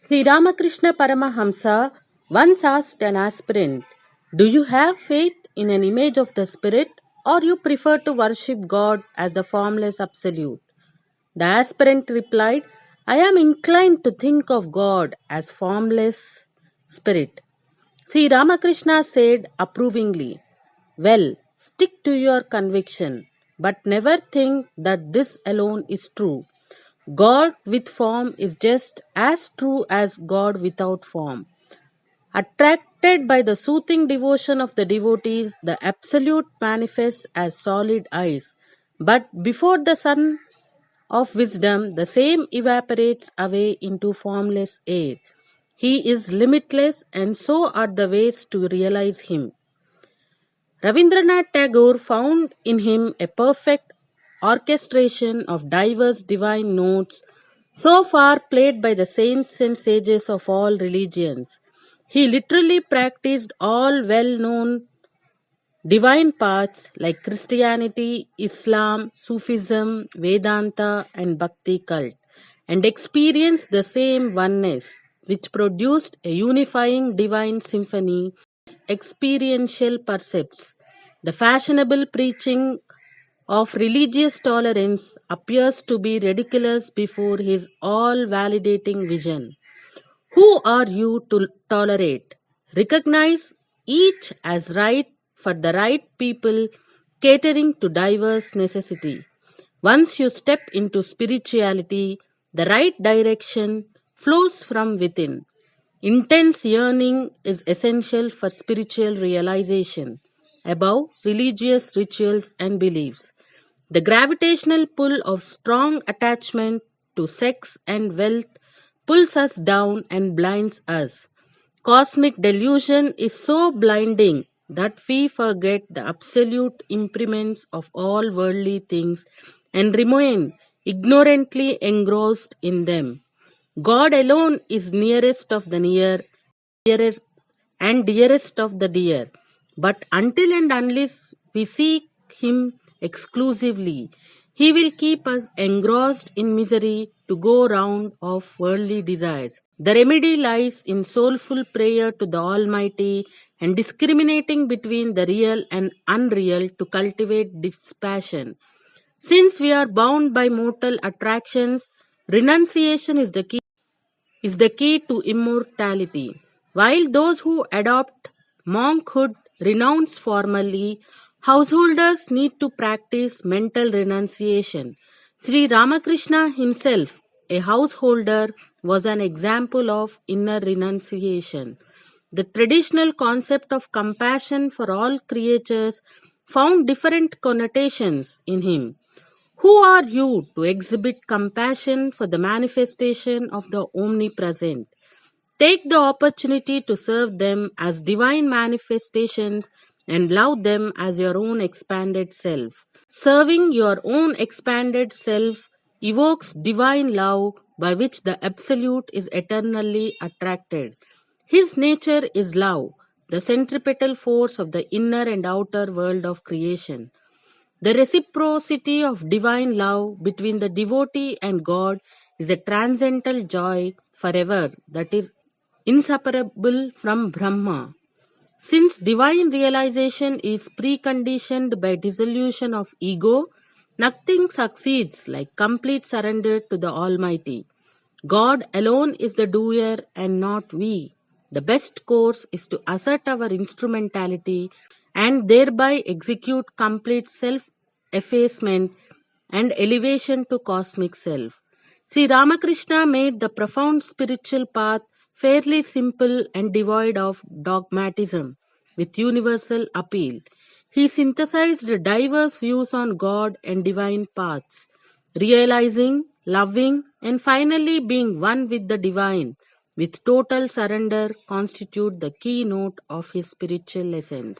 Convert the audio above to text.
Sri Ramakrishna Paramahamsa once asked an aspirant, "Do you have faith in an image of the spirit, or you prefer to worship God as the formless absolute?" The aspirant replied, "I am inclined to think of God as formless spirit." Sri Ramakrishna said approvingly, "Well, stick to your conviction, but never think that this alone is true. God with form is just as true as God without form." Attracted by the soothing devotion of the devotees, the Absolute manifests as solid ice. But before the sun of wisdom, the same evaporates away into formless air. He is limitless, and so are the ways to realize him. Rabindranath Tagore found in him a perfect orchestration of diverse divine notes so far played by the saints and sages of all religions. He literally practiced all well known divine paths like Christianity, Islam, Sufism, Vedanta, and Bhakti cult, and experienced the same oneness, which produced a unifying divine symphony. Experiential percepts. The fashionable preaching of religious tolerance appears to be ridiculous before his all validating vision. Who are you to tolerate? Recognize each as right for the right people, catering to diverse necessity. Once you step into spirituality, the right direction flows from within. Intense yearning is essential for spiritual realization, above religious rituals and beliefs. The gravitational pull of strong attachment to sex and wealth pulls us down and blinds us. Cosmic delusion is so blinding that we forget the absolute impriments of all worldly things and remain ignorantly engrossed in them. God alone is nearest of the near, dearest and dearest of the dear. But until and unless we seek Him exclusively, He will keep us engrossed in misery to go round of worldly desires. The remedy lies in soulful prayer to the Almighty and discriminating between the real and unreal to cultivate dispassion. Since we are bound by mortal attractions, renunciation is the key to immortality. While those who adopt monkhood renounce formally, householders need to practice mental renunciation. Sri Ramakrishna himself, a householder, was an example of inner renunciation. The traditional concept of compassion for all creatures found different connotations in him. Who are you to exhibit compassion for the manifestation of the omnipresent? Take the opportunity to serve them as divine manifestations and love them as your own expanded self. Serving your own expanded self evokes divine love by which the Absolute is eternally attracted. His nature is love, the centripetal force of the inner and outer world of creation. The reciprocity of divine love between the devotee and God is a transcendental joy forever that is inseparable from Brahma. Since divine realization is preconditioned by dissolution of ego, nothing succeeds like complete surrender to the Almighty. God alone is the doer and not we. The best course is to assert our instrumentality and thereby execute complete self effacement and elevation to cosmic self. Sri Ramakrishna made the profound spiritual path fairly simple and devoid of dogmatism, with universal appeal. He synthesized diverse views on God and divine paths, realizing, loving, and finally being one with the divine, with total surrender constitute the keynote of his spiritual essence.